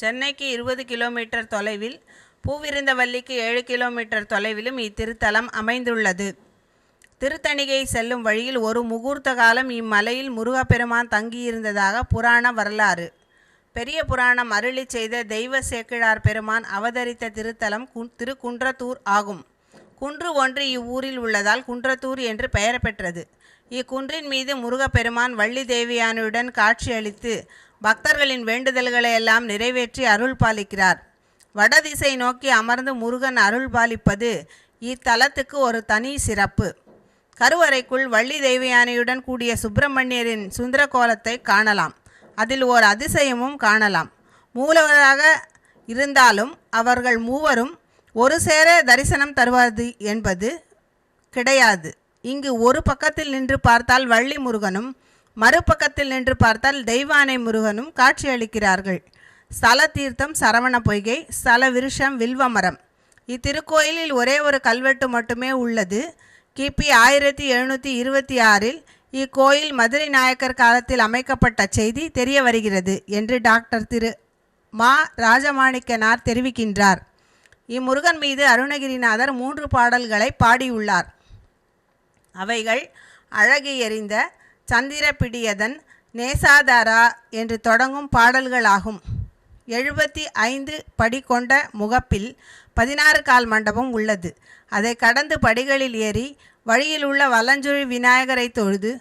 சென்னைக்கு 20 கிலோமீட்டர் தொலைவில், பூவிருந்தவல்லிக்கு 7 கிலோமீட்டர் தொலைவிலும் இத்திருத்தலம் அமைந்துள்ளது. திருத்தணிகை செல்லும் வழியில் ஒரு முகூர்த்த காலம் இம்மலையில் முருகப்பெருமான் தங்கியிருந்ததாக புராண வரலாறு. பெரிய புராணம் அருளி செய்த தெய்வ சேக்கிழார் பெருமான் அவதரித்த திருத்தலம் திருக்குன்றத்தூர் ஆகும். குன்று ஒன்று இவ்வூரில் உள்ளதால் குன்றத்தூர் என்று பெயர் பெற்றது. இக்குன்றின் மீது முருகப்பெருமான் வள்ளி தேவியானுடன் காட்சியளித்து பக்தர்களின் வேண்டுதல்களை எல்லாம் நிறைவேற்றி அருள் பாலிக்கிறார். வடதிசை நோக்கி அமர்ந்து முருகன் அருள் பாலிப்பது இத்தலத்துக்கு ஒரு தனி சிறப்பு. கருவறைக்குள் வள்ளி தேவியானையுடன் கூடிய சுப்பிரமணியரின் சுந்தர கோலத்தை காணலாம். அதில் ஓர் அதிசயமும் காணலாம். மூலவராக இருந்தாலும் அவர்கள் மூவரும் ஒரு சேர தரிசனம் தருவது என்பது கிடையாது. இங்கு ஒரு பக்கத்தில் நின்று பார்த்தால் வள்ளி முருகனும், மறுபக்கத்தில் நின்று பார்த்தால் தெய்வானை முருகனும் காட்சியளிக்கிறார்கள். ஸ்தல தீர்த்தம் சரவண பொய்கை, ஸ்தல விருஷம் வில்வமரம். இத்திருக்கோயிலில் ஒரே ஒரு கல்வெட்டு மட்டுமே உள்ளது. கிபி 1726 இக்கோயில் மதுரை நாயக்கர் காலத்தில் அமைக்கப்பட்ட செய்தி தெரிய வருகிறது என்று டாக்டர் திரு மா ராஜமாணிக்கனார் தெரிவிக்கின்றார். இம்முருகன் மீது அருணகிரிநாதர் 3 பாடல்களை பாடியுள்ளார். அவைகள் அழகு எறிந்த, சந்திரபிடியதன், நேசாதாரா என்று தொடங்கும் பாடல்களாகும். 75 படி கொண்ட முகப்பில் 16 கால் மண்டபம் உள்ளது. அதை கடந்து படிகளில் ஏறி வழியில் உள்ள வலஞ்சுழி விநாயகரை தொழுது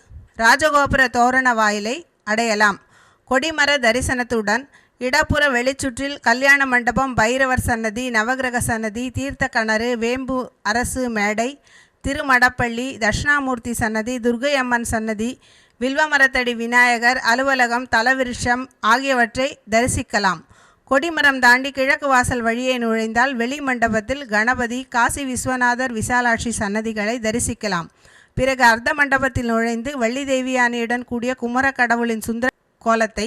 ராஜகோபுர தோரண வாயிலை அடையலாம். கொடிமர தரிசனத்துடன் இடப்புற வெளிச்சுற்றில் கல்யாண மண்டபம், பைரவர் சன்னதி, நவகிரக சன்னதி, தீர்த்த கிணறு, வேம்பு அரசு மேடை, திருமடப்பள்ளி, தட்சிணாமூர்த்தி சன்னதி, துர்கை அம்மன் சன்னதி, வில்வமரத்தடி விநாயகர் அலுவலகம், தலவிருஷம் ஆகியவற்றை தரிசிக்கலாம். கொடிமரம் தாண்டி கிழக்கு வாசல் வழியே நுழைந்தால் வெளி மண்டபத்தில் கணபதி, காசி விஸ்வநாதர், விசாலாட்சி சன்னதிகளை தரிசிக்கலாம். பிறகு அர்த்த மண்டபத்தில் நுழைந்து வள்ளி தேவியானையுடன் கூடிய குமர கடவுளின் சுந்தர கோலத்தை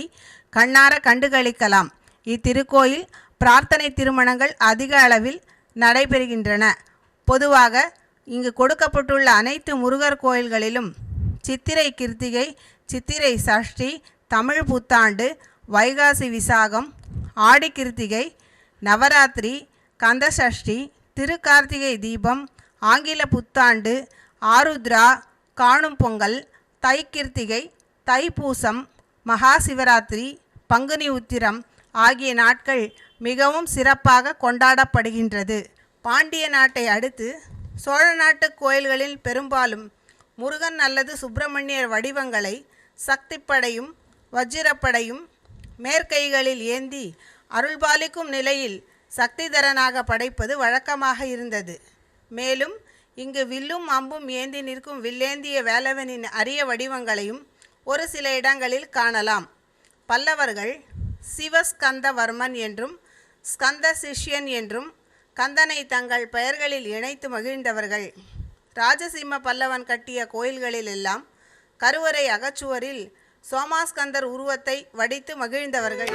கண்ணார கண்டுகளிக்கலாம். இத்திருக்கோயில் பிரார்த்தனை திருமணங்கள் அதிக அளவில் நடைபெறுகின்றன. பொதுவாக இங்கு கொடுக்கப்பட்டுள்ள அனைத்து முருகர் கோயில்களிலும் சித்திரை கிருத்திகை, சித்திரை சஷ்டி, தமிழ் புத்தாண்டு, வைகாசி விசாகம், ஆடி கிருத்திகை, நவராத்திரி, கந்த சஷ்டி, திருக்கார்த்திகை தீபம், ஆங்கில புத்தாண்டு, ஆருத்ரா, காணும் பொங்கல், தை கிருத்திகை, தைப்பூசம், மகா சிவராத்திரி, பங்குனி உத்திரம் ஆகிய நாட்கள் மிகவும் சிறப்பாக கொண்டாடப்படுகின்றது. பாண்டிய நாட்டை அடுத்து சோழ நாட்டு கோயில்களில் பெரும்பாலும் முருகன் அல்லது சுப்பிரமணியர் வடிவங்களை சக்திப்படையும் வஜ்ரப்படையும் மேற்கைகளில் ஏந்தி அருள்பாலிக்கும் நிலையில் சக்திதரனாக படைப்பது வழக்கமாக இருந்தது. மேலும் இங்கு வில்லும் அம்பும் ஏந்தி நிற்கும் வில்லேந்திய வேலவனின் அரிய வடிவங்களையும் ஒரு சில இடங்களில் காணலாம். பல்லவர்கள் சிவஸ்கந்தவர்மன் என்றும் ஸ்கந்த சிஷ்யன் என்றும் கந்தனை தங்கள் பெயர்களில் இணைத்து மகிழ்ந்தவர்கள். ராஜசிம்ம பல்லவன் கட்டிய கோயில்களில் எல்லாம் கருவறை அகச்சுவரில் சோமாஸ்கந்தர் உருவத்தை வடித்து மகிழ்ந்தவர்கள்.